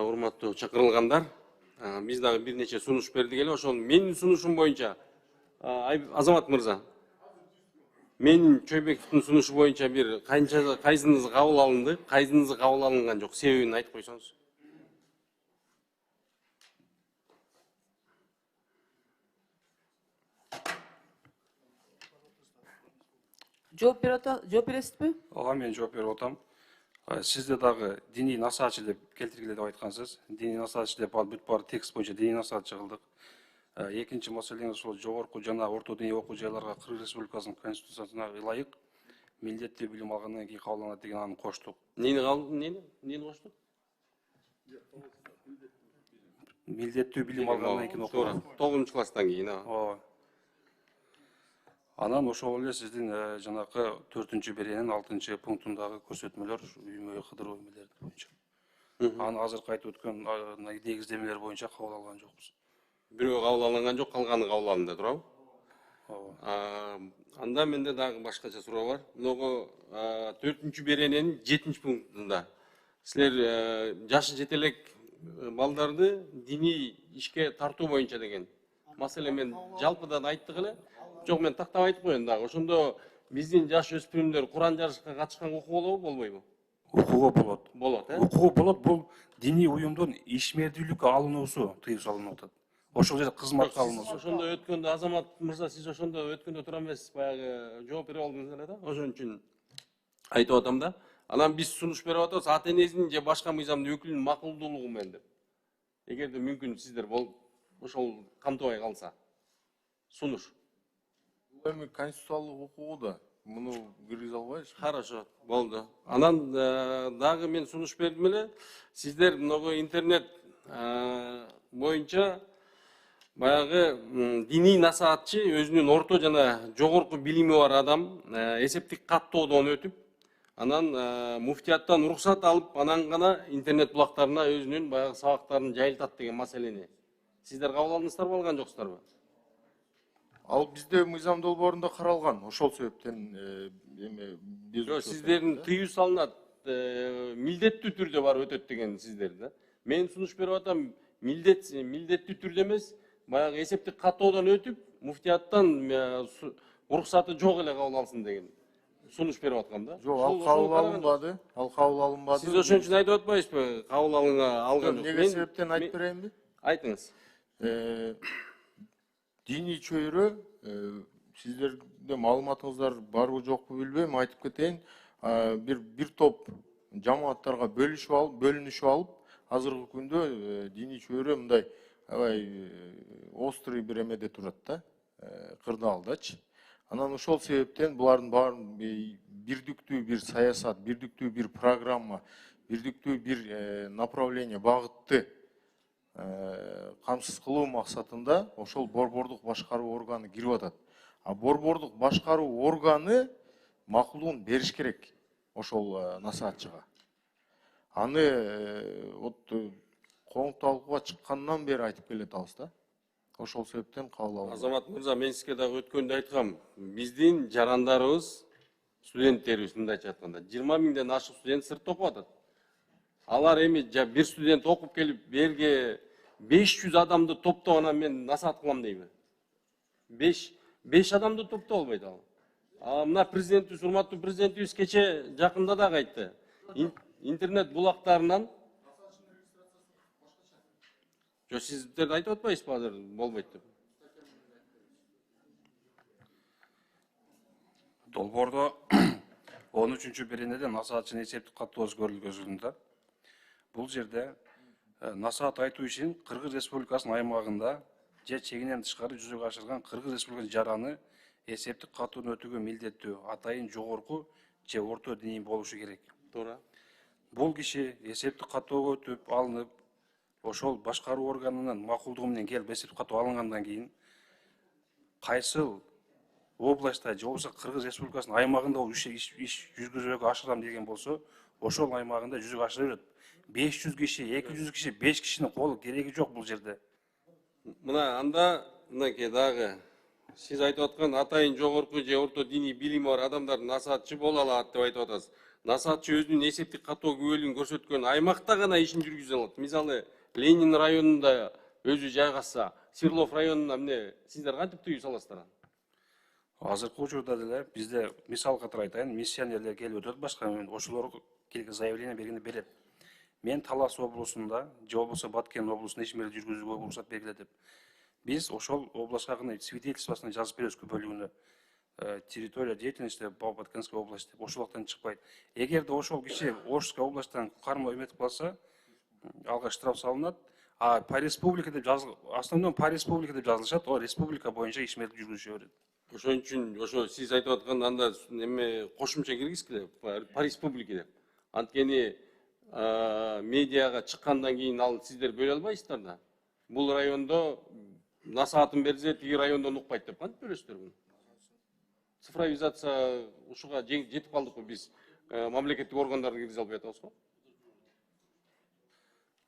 Урматтуу чакырылгандар, биз дагы бир нече сунуш бердик эле. Ошол менин сунушум боюнча, Азамат мырза, менин Чойбековдун сунушу боюнча бир кайсыңыз кабыл алынды, кайсыңыз кабыл алынган жок, себебин айтып койсоңуз. Жооп бересизби? Ага, мен жооп берип атам. Сизде дагы диний насаатчы деп келтиргиле деп айткансыз. Диний насаатчы деп ал бүт баары текст боюнча диний насаатчы кылдык. Экинчи маселеңиз ушул жогорку жана орто диний окуу жайларга Кыргыз Республикасынын конституциясына ылайык милдеттүү билим алгандан кийин кабыл алынат деген аны коштук. Нени коштук? Милдеттүү билим алгандан кийин окуу. 9 класстан кийин. Ооба. Анан ошол эле сиздин жанакы 4-беренин 6-пунктундагы көрсөтмөлөр үймө кыдыруу эмелери боюнча. Аны азыркы айтып өткөн негиздемелер боюнча кабыл алган жокпуз. Бирөө кабыл алынган жок, калганы кабыл алынды, туурабы? Ооба. Анда менде дагы башкача суроо бар. Мыногу 4-беренин 7-пунктунда силер жашы жете элек балдарды диний ишке тартуу боюнча деген маселе мен жалпыдан айттык эле. Жок, мен тактап айтып коеюн дагы. Ошондо биздин жаш өспүрүмдөр Куран жарышка катышкан окуу болобу, болбойбу? Окууга болот. Болот, Окууга болот. Бул диний уюмдун ишмердүүлүккө алынуусу тыюу салынып атат. Ошол жерде кызматка алынуусу. Ошондо өткөндө Азамат мырза, сиз ошондо өткөндө тура эмес, баягы жооп берип алдыңыз эле да. Ошон үчүн айтып атам да. Анан биз сунуш берип атабыз ата энесинин же башка мыйзамдуу өкүлүнүн макулдуулугу менен деп. Эгерде мүмкүн сиздер ошол камтыбай калса. Сунуш. Эми конституциялык окуу да. Муну киргизе албайбыз. Хорошо, болду. Анан дагы мен сунуш бердим эле. Сиздер многу интернет боюнча баягы диний насаатчы өзүнүн орто жана жогорку билими бар адам эсептик каттоодон өтүп, анан муфтияттан уруксат алып, анан гана интернет булактарына өзүнүн баягы сабактарын жайылтат деген маселени сиздер кабыл алдыңыздарбы, алган жоксуздарбы? Ал бизде мыйзам долбоорунда каралган. Ошол себептен биз сиздердин тыюу салынат, милдеттүү түрдө барып өтөт деген сиздерде. Мен сунуш берип атам, милдеттүү түрдө эмес, баягы эсептик каттоодон өтүп, муфтияттан уруксаты жок эле кабыл алсын деген сунуш берип аткам да. Жок, ал кабыл алынбады. Ал кабыл алынбады. Сиз ошон үчүн айтып атпайсызбы? Кабыл алган жок. Эмне себептен айтып берейинби? Айтыңыз. Диний чөйрө, сиздерде маалыматыңыздар барбы жокпу билбейм, айтып кетейин. Бир топ жамааттарга бөлүнүшүп алып, азыркы күндө диний чөйрө мындай аябай острый бир эмеде турат да, кырдаалдачы. Анан ошол себептен булардын баарын бирдиктүү бир саясат, бирдиктүү бир программа, бирдиктүү бир направление, багытты камсыз кылуу максатында ошол борбордук башкаруу органы кирип атат. А борбордук башкаруу органы макулдугун бериш керек ошол насаатчыга. Аны коңуп талкууга чыккандан бери айтып келатабыз да. Ошол себептен кабыл алып. Азамат мырза, мен сизге дагы өткөндө айткам. Биздин жарандарыбыз, студенттерибиз мындайча айтканда 20 миңден ашык студент сыртта окуп атат. Алар эми бир студент окуп келип берге 500 адамды топтоп анан мен насаат кылам дейби? 5 адамды топтоп албайт ал. Мына президентибиз, урматтуу президентибиз кече жакында дагы айтты. Интернет булактарынан жок, сиздер айтып атпайсызбы азыр болбойт деп? Долбоордо 13-беренеде насаатчынын эсептик каттоосу көрүлгөн. Бул жерде насаат айтуу ишин Кыргыз Республикасынын аймагында же чегинен тышкары жүзөгө ашырган Кыргыз Республикасынын жараны эсептик каттоодон өтүүгө милдеттүү атайын жогорку же орто диний болушу керек. Туура. Бул киши эсептик каттоого өтүп алынып, ошол башкаруу органынын макулдугу менен келип эсептик каттоо алынгандан кийин кайсыл областта же болбосо Кыргыз Республикасынын аймагында иш жүзөгө ашырам деген болсо, ошол аймагында жүзөгө ашыра берет. 500 киши, 200 киши, 5 кишинин колу кереги жок бул жерде. Мына анда мынакей дагы сиз айтып аткан атайын жогорку же орто диний билими бар адамдар насаатчы боло алат деп айтып атасыз. насаатчы өзүнүн эсептик каттоо күбөлүгүн көрсөткөн аймакта гана ишин жүргүзө алат. Мисалы Ленин районунда өзү жайгашса, Свердлов районуна эмне сиздер кантип тыюу саласыздар? Азыркы учурда деле бизде мисал катары айтайын, миссионерлер келип өтөт, башка ошолор келген заявление бергенде берет. Мен Талас облусунда же болбосо Баткен облусунда ишмерди жүргүзүүгө уруксат бергиле деп. Біз ошол областка гана свидетельствосуна жазып беребиз бөлүгүнө. Территория деятельности по Баткенской области ошолуктан чыкпайт. Эгерде ошол киши Ошская областтан карма эметип калса, алга штраф салынат. А по республике деп жазылып, основном по республике деп жазылышат, о республика боюнча ишмерди жүргүзүшө берет. Ошон үчүн ошо сиз айтып аткан анда эме кошумча киргизгиле по республике деп. Анткени медиага чыккандан кийин ал сиздер бөлө албайсыздар да. Бул райондо насаатын берсе, тиги райондон укпайт деп кантип бөлөсүздөр муну? Цифровизация ушуга жетип калдыкпы биз? Мамлекеттик органдарды киргизе албай атабызбы?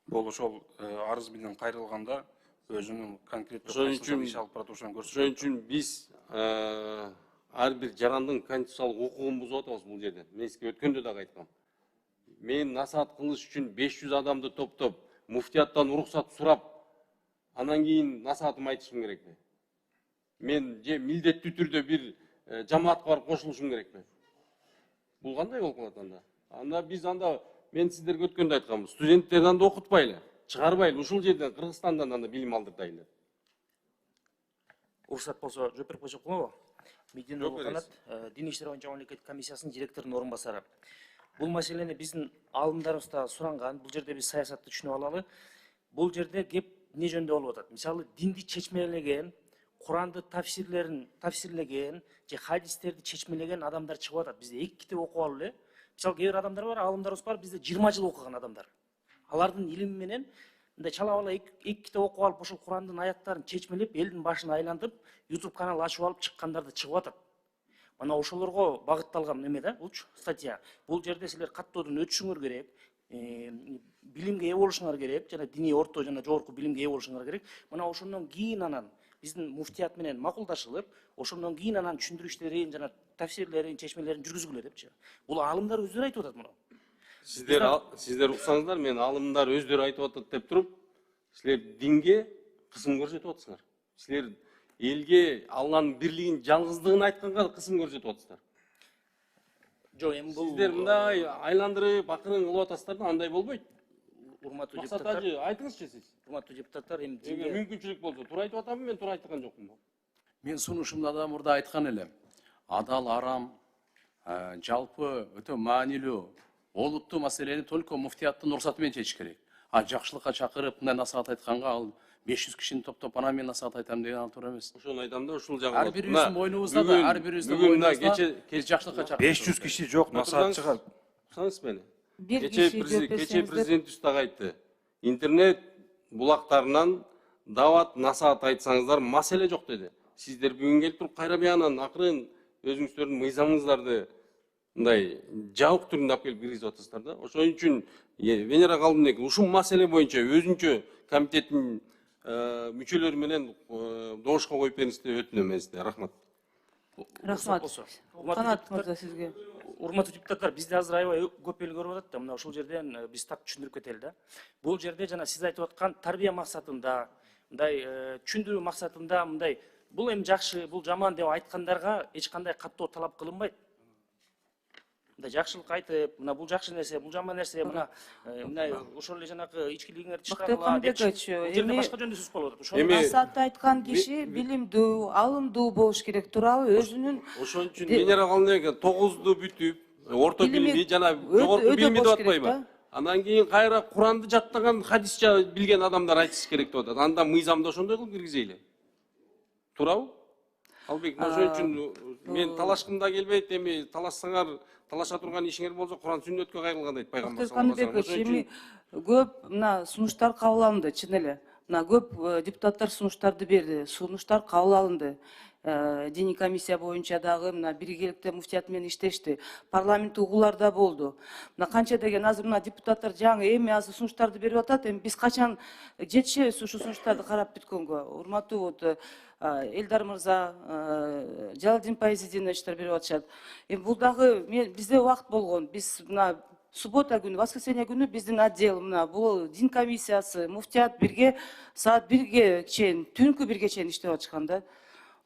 Бул ошол арыз менен кайрылганда өзүнүн конкреттүү Ошон үчүн иш алып барат ошону көрсөтөт. Ошон үчүн биз ар бир жарандын конституциялык укугун бузуп атабыз бул жерде. Мен сизге өткөндө дагы айткам. Мен насаат кылыш үчүн 500 адамды топтоп, муфтияттан уруксат сурап, анан кийин насаатымды айтышым керекпи? Мен же милдеттүү түрдө бир жамаатка барып кошулушум керекпи? Бул кандай болуп калат анда? Анда биз мен сиздерге өткөндө айткам, студенттерди анда окутпайлы, чыгарбайлы, ушул жерден Кыргызстандан анда билим алдыртайлы. Уруксат болсо жооп берип койсок болобу? Мединов Жооп Канат, Дин иштери боюнча мамлекеттик комиссиясынын директорунун орун басары. Бул маселени биздин алымдарыбыз да суранган. Бул жерде биз саясатты түшүнүп алалы. Бул жерде кеп эмне жөнүндө болуп атат? Мисалы динди чечмелеген, Куранды тафсирлеген же хадистерди чечмелеген адамдар чыгып атат. Бизде 2 китеп окуп алып эле. Мисалы кээ бир адамдар бар, алымдарыбыз бар, бизде 20 жыл окуган адамдар. Алардын илими менен мындай чалап ала 2 китеп окуп алып, ошол Курандын аяттарын чечмелеп, элдин башын айлантып, YouTube канал ачып алып чыккандар да чыгып атат. Мына ошолорго багытталган эме да, булчу статья. Бул жерде силер каттоодон өтүшүңөр керек, билимге ээ болушуңар керек, жана диний орто жана жогорку билимге ээ болушуңар керек. Мына ошондон кийин анан биздин муфтият менен макулдашылып, ошондон кийин анан түшүндүрүштөрүн жана тафсирлерин, чечмелерин жүргүзгүлө депчи. Бул алымдар өздөрү айтып атат муну. Сиздер уксаңыздар, мен алымдар өздөрү айтып атат деп туруп, силер динге кысым көрсөтүп атасыңар. Силер элге Алланын бирлигин, жалгыздыгын айтканга кысым көрсөтүп атасыздар. Жок, эми бул Сиздер мындай айландырып, акырын кылып атасыздар да, андай болбойт. урматтуу Максат депутаттар, ажы, айтыңызчы сиз. урматтуу депутаттар, эми Эгер мүмкүнчүлүк болсо, туура айтып атамбы, мен туура айткан жокмунбу? Мен сунушумда да мурда айткан элем. Адал, арам, жалпы өтө маанилүү, олуттуу маселени только муфтияттын уруксаты менен чечиш керек. А жакшылыкка чакырып, мындай насаат айтканга ал 500 кишини топтоп, анан мен насаат айтам деген ал туура эмес. Ошону айтам да, ушул жагы. Ар бирибиздин мойнубузда да, ар бирибиздин мойнубузда биз жакшылыкка чакырып. 500 киши жок, насаатчыга. Уксаңыз мени. Бир Кече киши жооп президент дагы айтты. Интернет булактарынан дават насаат айтсаңыздар маселе жок деди. Сиздер бүгүн келип туруп кайра биянан акырын өзүңүздөрдүн мыйзамыңыздарды мындай жабык түрүндө алып келип киргизип атасыздар да. Ошон үчүн Венера Калдыбек ушул маселе боюнча өзүнчө комитеттин мүчөлөрү менен добушка коюп бериңиз деп өтүнөм мен сизден. Рахмат. Рахмат. Канат мырза сизге. урматтуу депутаттар, бизде азыр аябай көп эл көрүп атат да, мына ушул жерден биз так түшүндүрүп кетели да. Бул жерде жана сиз айтып аткан тарбия максатында, мындай түшүндүрүү максатында мындай бул эми жакшы, бул жаман деп айткандарга эч кандай каттоо талап кылынбайт. Мындай жакшылык айтып, мына бул жакшы нерсе, бул жаман нерсе, мындай ошол эле жанагы ичкилигиңерди чыгаргыла деп. Эми башка жөндө сөз болуп атат. Ошол Насаатты айткан киши билимдүү, алымдуу болуш керек туурабы? Өзүнүн Ошон үчүн Венера Калдыбек 9ду бүтүп, орто билими жана жогорку билими деп атпайбы? Анан кийин кайра Куранды жаттаган, хадис билген адамдар айтыш керек деп атат. Анда мыйзамды ошондой кылып киргизели. Туурабы? Албек, ошон үчүн мен талашкым да келбейт, эми талашсаңар, талаша турган ишиңер болсо Куран сүннөткө кайрылган дейт пайгамбар саллаллаху алейхи ва саллям. эми көп мына сунуштар кабыл алынды, чын эле. Мына көп депутаттар сунуштарды берди, сунуштар кабыл алынды. диний комиссия боюнча дагы мына биргеликте муфтият менен иштешти. Парламент угуулар да болду. Мына канча деген азыр мына депутаттар жаңы эми азыр сунуштарды берип атат. Эми биз качан жетишебиз ушу сунуштарды карап бүткөнгө? Урматтуу вот Элдар мырза, Жалалдин Пайзидиновичтер берип атышат. Эми бул дагы бизде убакыт болгон. Биз мына суббота күнү, воскресенье күнү биздин отдел мына бул дин комиссиясы, муфтият бирге саат 1-ге чейин, түнкү 1-ге чейин иштеп атышкан да.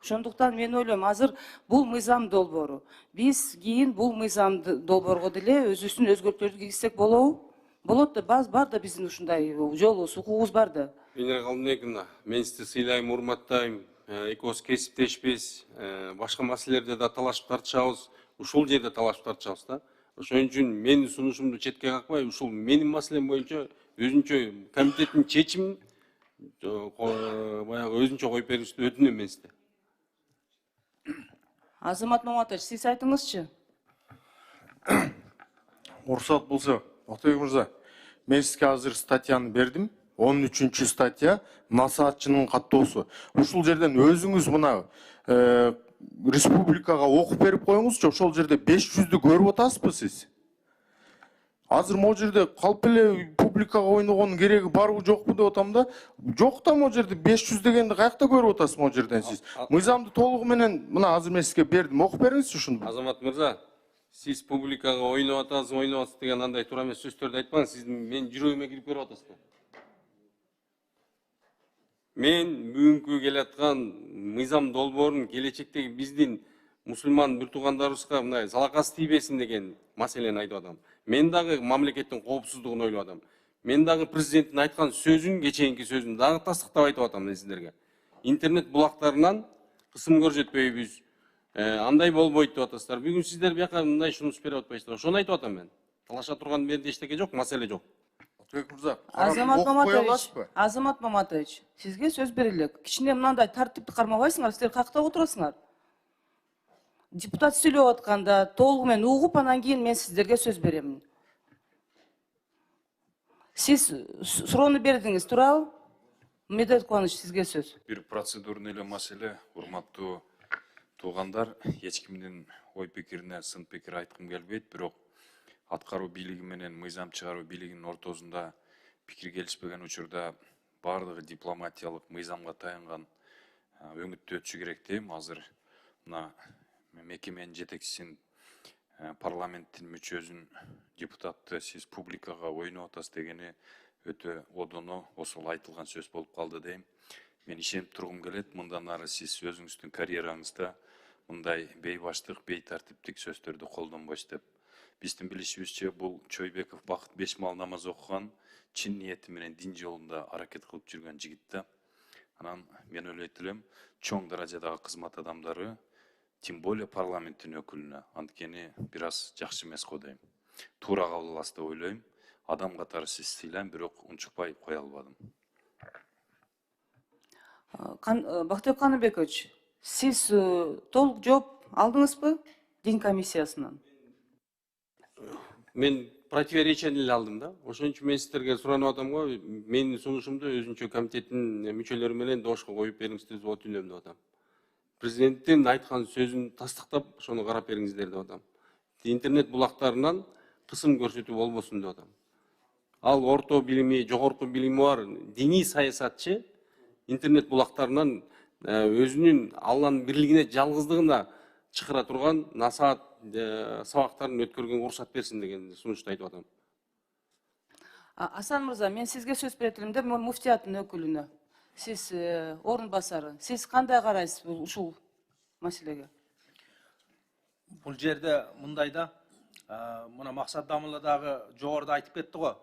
Ошондуктан мен ойлойм, азыр бул мыйзам долбоору. Биз кийин бул мыйзам долбоорго деле өзүбүздүн өзгөртүүлөрдү киргизсек болобу? Болот да, бар да биздин ушундай жолубуз, укугубуз бар да. Мен сизди сыйлайм, урматтайм. Экөөбүз кесиптешпиз, башка маселелерде да талашып тартышабыз, ушул жерде талашып тартышабыз да. Ошон үчүн менин сунушумду четке какпай, ушул менин маселем боюнча өзүнчө комитеттин чечимин баягы өзүнчө коюп беришти өтүнөм мен сизде. Азамат Маматович, сиз айтыңызчы. Уруксат болсо, Октойбек мырза, мен сизге азыр статьяны бердим. 13 статья насаатчынын каттоосу. Ушул жерден өзүңүз мына республикага окуп берип коюңузчу. Ошол жерде 500'дү көрүп атасызбы сиз? Азыр могу жерде калп эле публикага ойногонун кереги барбы жокпу деп атам да. Жок да, могу жерде 500 дегенди каякта көрүп атасыз могу жерден сиз? Мыйзамды толугу менен мына азыр мен сизге бердим. Окуп бериңизчи ушуну. Азамат мырза, сиз публикага ойноп атасыз деген андай туура эмес сөздөрдү айтпаңыз. Сиз мен жүрөгүмө кирип көрүп атасыз. Мен бүгүнкү келаткан мыйзам долбоорун келечектеги биздин мусулман бир туугандарыбызга мына залакасы тийбесин деген маселени айтып атам. Мен дагы мамлекеттин коопсуздугун ойлоп атам. Мен дагы президенттин айткан сөзүн, кечээинки сөзүн дагы тастыктап айтып атам мен сиздерге. Интернет булактарынан кысым көрсөтпөйбүз, андай болбойт деп атасыздар. Бүгүн сиздер бияка мындай сунуш берип атпайсыздар. Ошону айтып атам мен. Талаша турган жерде эчтеке жок, маселе жок. Азамат Маматович, сизге сөз берилет. Кичине мындай тартипти кармабайсыңар, силер каякта отурасыңар? Депутат сүйлөп атканда толугу менен угуп, анан кийин мен сиздерге сөз беремин. Сиз суроону бердиңиз, туурабы? Медет Кубаныч, сизге сөз. Бир процедурный эле маселе, урматтуу туугандар, эч кимдин ой пикирине сын пикир айткым келбейт, бирок аткаруу бийлиги менен мыйзам чыгаруу бийлигинин ортосунда пикир келишпеген учурда бардыгы дипломатиялык мыйзамга таянган өңүттү өтүшү керек дейм. Азыр мына мекеменин жетекчисин, парламенттин мүчөсүн, депутатты сиз публикага ойноп атасыз дегени өтө одоно, осул айтылган сөз болуп калды дейм. Мен ишенип тургум келет, мындан ары сиз өзүңүздүн карьераңызда мындай бейбаштык, бейтартиптик сөздөрдү колдонбойсуз деп. Биздин билишибизче бул Чойбеков Бакыт 5 мал намаз окуган, чын ниети менен дин жолунда аракет кылып жүргөн жигит да. Анан мен ойлойт элем, чоң даражадагы кызмат адамдары, тем более парламенттин өкүлүнө, анткени бир аз жакшы эмес го дейм. Туура кабыл аласыз деп ойлойм. Адам катары сиз сыйлайм, бирок унчукпай кое албадым. Бактыбек Каныбекович, сиз толук жооп алдыңызбы дин комиссиясынан? Мен противоречиялы эле алдым да. Ошон үчүн мен сиздерге суранып атам го, менин сунушумду өзүнчө комитеттин мүчөлөрү менен добушка коюп бериңиздер деп өтүнөм деп атам. Президенттин айткан сөзүн тастыктап, ошону карап бериңиздер деп атам. Интернет булактарынан кысым көрсөтүү болбосун деп атам. Ал орто билими, жогорку билими бар диний саясатчы интернет булактарынан өзүнүн Алланын бирлигине жалгыздыгына чакыра турган насаат сабактарын өткөргөнгө уруксат берсин деген сунушту айтып атам. Асан мырза, мен сизге сөз берет элем да, муфтияттын өкүлүнө. Сиз орун басары. Сиз кандай карайсыз ушул маселеге? Бул жерде мындай да, мына Максат Дамылла дагы жогоруда айтып кетти го.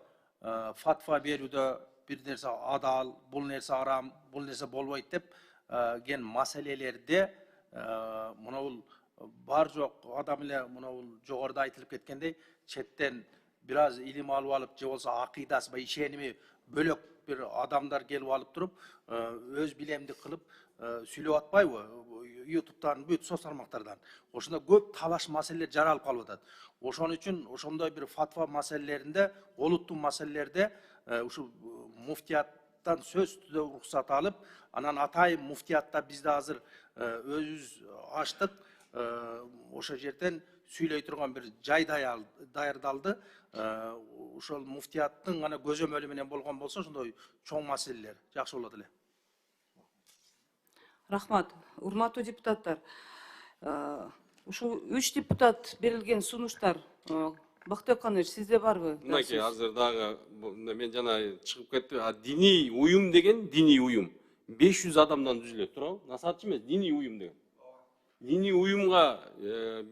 Фатва берүүдө бир нерсе адал, бул нерсе арам, бул нерсе болбойт деп ген маселелерде мына бул бар жок адам эле мына бул жогоруда айтылып кеткендей четтен бир аз илим алып алып, же болсо акыйдасы ба ишеними бөлөк бир адамдар келип алып туруп, өз билемдик кылып сүйлөп атпайбы? YouTube'дан, бүт социал тармактардан. Ошондо көп талаш маселелер жаралып калып атат. Ошон үчүн ошондой бир фатва маселелеринде, олуттуу маселелерде ушу муфтият муфтияттан сөз түрдө уруксат алып, анан атайын муфтиятта бизде азыр өзүбүз ачтык, ошол жерден сүйлөй турган бир жай даярдалды. Ошол муфтияттын гана көзөмөлү менен болгон болсо, ошондой чоң маселелер жакшы болот эле. Рахмат. Урматтуу депутаттар, ушул 3 депутат берилген сунуштар, Бактыбек Каныч, сизде барбы? Мынакей азыр дагы мен жана чыгып кетти. Диний уюм деген диний уюм 500 адамдан түзүлөт, туурабы? Насаатчы эмес, диний уюм деген. Диний уюмга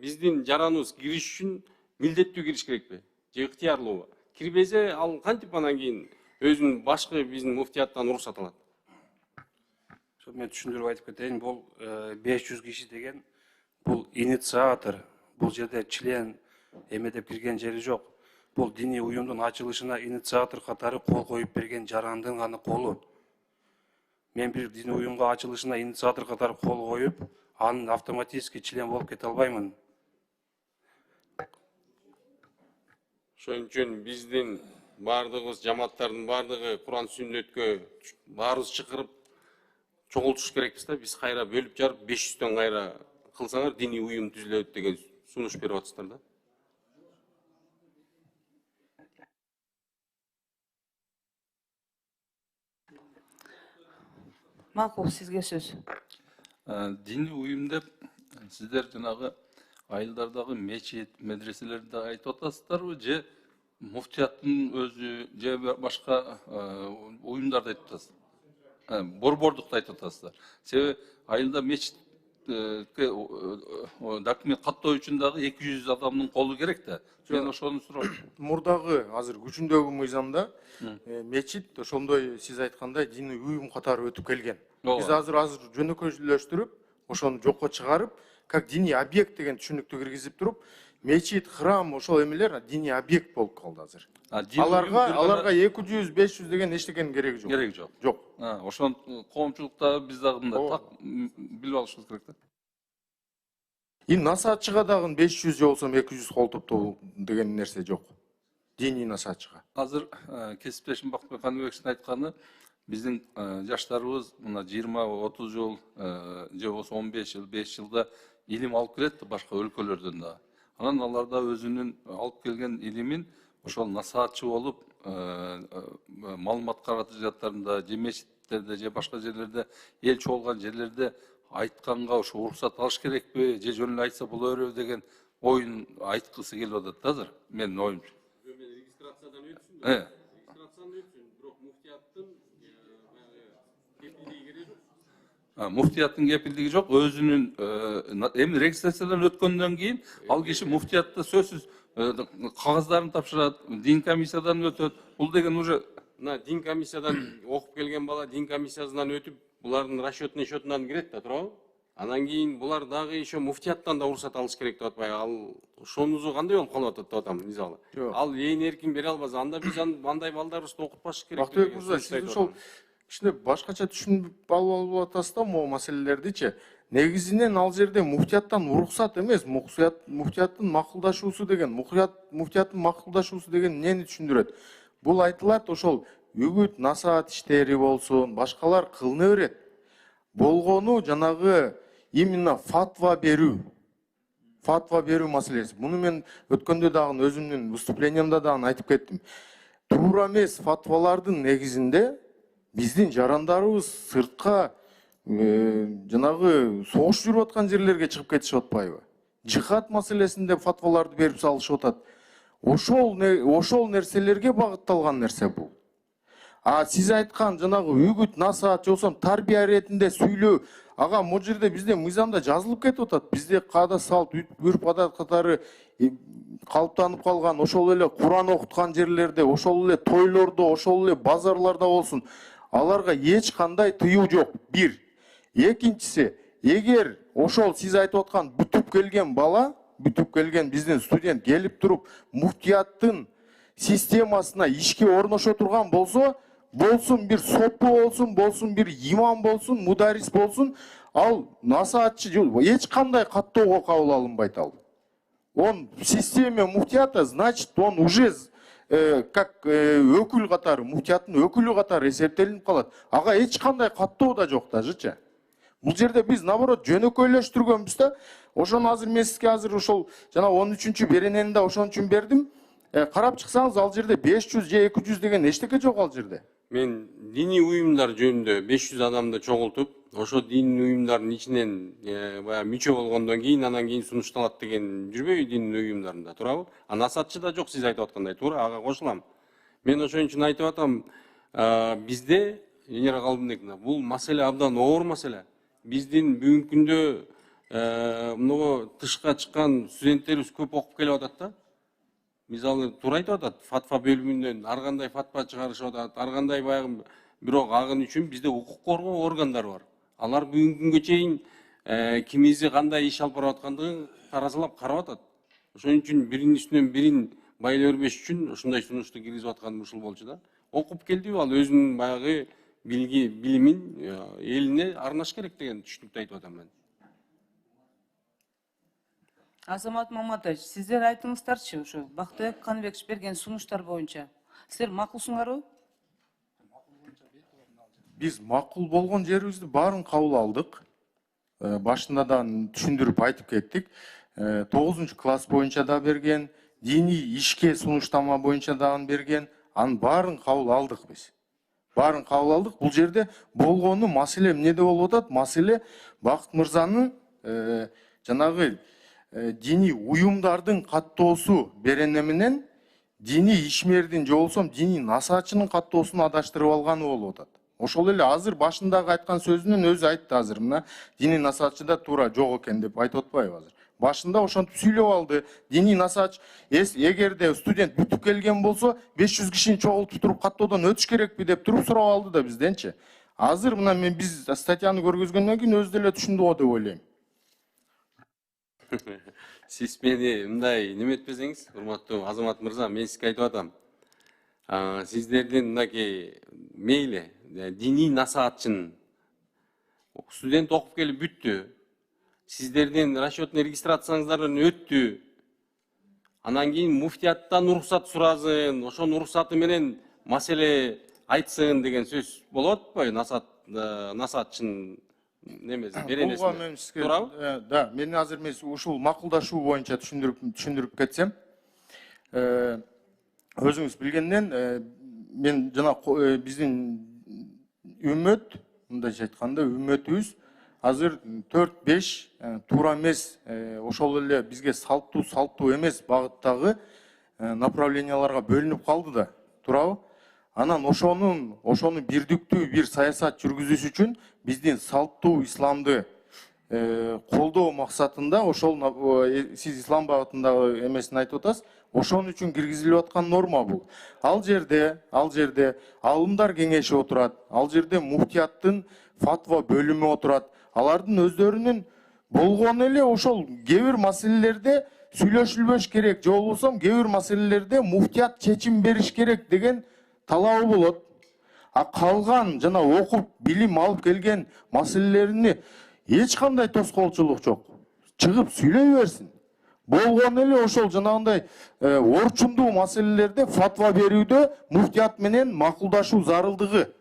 биздин жараныбыз кириш үчүн милдеттүү кириш керекпи? Же ыктыярлуубу? Кирбесе ал кантип анан кийин өзүнүн башкы биздин муфтияттан уруксат алат? Мен түшүндүрүп айтып кетейин, бул 500 киши деген бул инициатор, бул жерде член эме деп кирген жери жок. Бул диний уюмдун ачылышына инициатор катары кол коюп берген жарандын гана колу. Мен бир диний уюмга ачылышына инициатор катары кол коюп, анын автоматически член болуп кете албаймын. Ошон үчүн биздин бардыгыбыз, жамааттардын бардыгы Куран сүннөткө баарыбыз чакырып чогултуш керекпиз да. Биз кайра бөлүп жарып 500төн кайра кылсаңар диний уюм түзүлөт деген сунуш берип атасыздар да. Макул, сизге сөз. Диний уюм деп сиздер жанагы айылдардагы мечит, медреселерди айтып атасыздарбы, же муфтияттын өзү, же башка уюмдарды айтып атасыздар? Борбордукту айтып атасыздар. Себеби айылда мечит документ каттоо үчүн дагы 200 адамдын колу керек да. Мен ошону сурап. Мурдагы азыр күчүндөгү мыйзамда мечит ошондой сиз айткандай диний уюм катары өтүп келген. Биз азыр жөнөкөйлөштүрүп, ошону жокко чыгарып, как диний объект деген түшүнүктү киргизип туруп, мечит, храм ошол эмелер диний объект болуп калды азыр. Аларга 200-500 деген эчтекенин кереги жок. Кереги жок. Жок. Ошон коомчулукта биз дагы мындай так билип алышыбыз керек да. Насаатчыга дагы 500 же болсо 200 кол топтоо деген нерсе жок. Диний насаатчыга. Азыр кесиптешим Бактыбек Каныбековичтин айтканы, биздин жаштарыбыз мына 20-30 жыл же болсо 15 жыл, 5 жылда илим алып келет башка өлкөлөрдөн да. Анан аларда өзүнүн алып келген илимин ошол насаатчы болуп, маалымат каражаттарында, же мечиттерде, же башка жерлерде, эл чогулган жерлерде айтканга ошо уруксат алыш керекпи, же жөн эле айтса боло береби деген оюн айткысы келип атат да азыр, менин оюмча. Регистрациядан өтсүн. Регистрациядан өтсүн, бирок муфтияттын кепилдиги керек жок. Муфтияттын кепилдиги жок, өзүнүн эми регистрациядан өткөндөн кийин ал киши муфтиятта сөзсүз кагаздарын тапшырат, дин комиссиядан өтөт. Бул деген уже Дин комиссиядан окуп келген бала дин комиссиясынан өтүп, булардын расчетный счетунан кирет да, туурабы? Анан кийин булар дагы еще муфтияттан да уруксат алыш керек деп атпайбы? Ал ошонусу кандай болуп калып атат деп атам, мисалы. Ал ээн эркин бере албаса, анда биз андай балдарыбызды окутпаш керек. Бактыбек мырза, сиз ошол кичине башкача түшүнүп алып атасыз да могу маселелердичи. Негизинен ал жерде муфтияттан уруксат эмес, муфтияттын макулдашуусу деген, муфтияттын макулдашуусу деген эмнени түшүндүрөт? Бул айтылат ошол үгүт насаат иштери болсун, башкалар кылына берет. Болгону жанагы именно фатва берүү маселеси. Муну мен өткөндө дагы өзүмдүн выступлениямда дагы айтып кеттим. Туура эмес фатвалардын негизинде биздин жарандарыбыз сыртка жанагы согуш жүрүп аткан жерлерге чыгып кетишип атпайбы? Жихад маселесинде фатваларды берип салышып атат. Ошол нерселерге багытталган нерсе бул. Сиз айткан жанагы үгүт насаат же болсо тарбия иретинде сүйлөө, ага могу жерде бизде мыйзамда жазылып кетип атат. Бизде каада салт, үрп адат катары калыптанып калган, ошол эле Куран окуткан жерлерде, ошол эле тойлордо, ошол эле базарларда болсун, аларга эч кандай тыюу жок. Бир. Экинчиси, эгер ошол сиз айтып аткан бүтүп келген бала, бүтүп келген биздин студент келип туруп муфтияттын системасына ишке орношо турган болсо, болсун бир сопу болсун бир имам болсун, мударис болсун, ал насаатчы эч кандай каттоого кабыл алынбайт ал. Он в системе муфтията, значит, он уже как өкүл катары, муфтияттын өкүлү катары эсептелинип калат. Ага эч кандай каттоо да жок дажычы. Бул жерде биз наоборот жөнөкөйлөштүргөнбүз да. Ошону азыр мен сизге азыр ошол жана 13-чү беренени ошон үчүн бердим. Карап чыксаңыз ал жерде 500 же 200 деген эчтеке жок ал жерде. Мен диний уюмдар жөнүндө 500 адамды чогултуп, ошо диний уюмдардын ичинен баягы мүчө болгондон кийин анан кийин сунушталат деген жүрбөйбү диний уюмдарында, туурабы? А насаатчы да жок, сиз айтып аткандай, туура, ага кошулам. Мен ошон үчүн айтып атам, бизде Энер Калдыбековна, бул маселе абдан оор маселе. Биздин бүгүнкү күндө мынау тышка чыккан студенттерибиз көп окуп келип атат да. Мисалы туура айтып атат, фатва бөлүмүнөн ар кандай фатва чыгарышып атат, ар кандай баягы, бирок агын үчүн бизде укук коргоо органдары бар. Алар бүгүнкү күнгө чейин кимизи кандай иш алып барып аткандыгын таразалап карап атат. Ошон үчүн биринин үстүнөн бирин байлай бербеш үчүн ушундай сунушту киргизип атканым ушул болчу да. Окуп келдиби ал өзүнүн баягы билимин элине арнаш керек деген түшүнүктү айтып атам мен. Азамат Маматович, сиздер айтыңыздарчы, ушу Бактыбек Каныбекович берген сунуштар боюнча. Сиздер макулсуңарбы? Биз макул болгон жерибизди баарын кабыл алдык. Башында да түшүндүрүп айтып кеттик. 9-класс боюнча да берген, диний ишке сунуштама боюнча да берген, анын баарын кабыл алдык биз. Баарын кабыл алдык. Бул жерде болгону маселе эмнеде болуп атат? Маселе Бакыт мырзанын жанагы диний уюмдардын каттоосу берене менен диний ишмердин же болбосо диний насаатчынын каттоосун адаштырып алганы болуп атат. Ошол эле азыр башындагы айткан сөзүнөн өзү айтты азыр мына диний насаатчы да туура жок экен деп айтып атпайбы азыр. Башында ошентип сүйлөп алды. Диний насаатчы эгерде студент бүтүп келген болсо 500 кишини чогултуп туруп каттоодон өтүш керекпи деп туруп сурап алды да бизденчи. Азыр мына мен биз статьяны көргөзгөндөн кийин өзү деле түшүндү го деп ойлойм. Сиз мени мындай неметпесеңиз, урматтуу Азамат мырза, мен сизге айтып атам. Сиздердин мынакей мейли диний насаатчынын студент окуп келип бүттү. Сиздердин расчетный регистрацияңыздардан өттү. Анан кийин муфтияттан уруксат суразын, ошонун уруксаты менен маселе айтсын деген сөз болот атпайбы насаатчынын немеси беренесинде. Туурабы? Да, мен азыр мен ушул макулдашуу боюнча түшүндүрүп кетсем, өзүңүз билгенден мен жана биздин үммөт, мындайча айтканда үммөтүбүз азыр 4-5 туура эмес, ошол эле бизге салттуу эмес багыттагы направленияларга бөлүнүп калды да, туурабы? Анан ошону бирдиктүү бир саясат жүргүзүш үчүн биздин салттуу исламды колдоо максатында ошол сиз ислам багытындагы эмесин айтып атасыз, ошон үчүн киргизилип аткан норма бул. Ал жерде алымдар кеңеши отурат, ал жерде муфтияттын фатва бөлүмү отурат. Алардын өздөрүнүн болгону эле ошол кээ бир маселелерде сүйлөшүлбөш керек, же болбосо кээ бир маселелерде муфтият чечим бериш керек деген талабы болот. А калган жана окуп билим алып келген маселелеrini эч кандай тоскоолчулук жок. Чыгып сүйлөй берсин. Болгону эле ошол жанагындай орчундуу маселелерде фатва берүүдө муфтият менен макулдашуу зарылдыгы.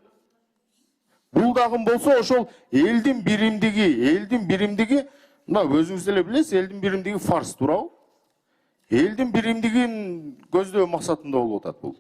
Бул дагы болсо ошол элдин биримдиги, мына өзүңүз эле билесиз, элдин биримдиги фарз, туурабы? Элдин биримдигин көздөө максатында болуп атат бул.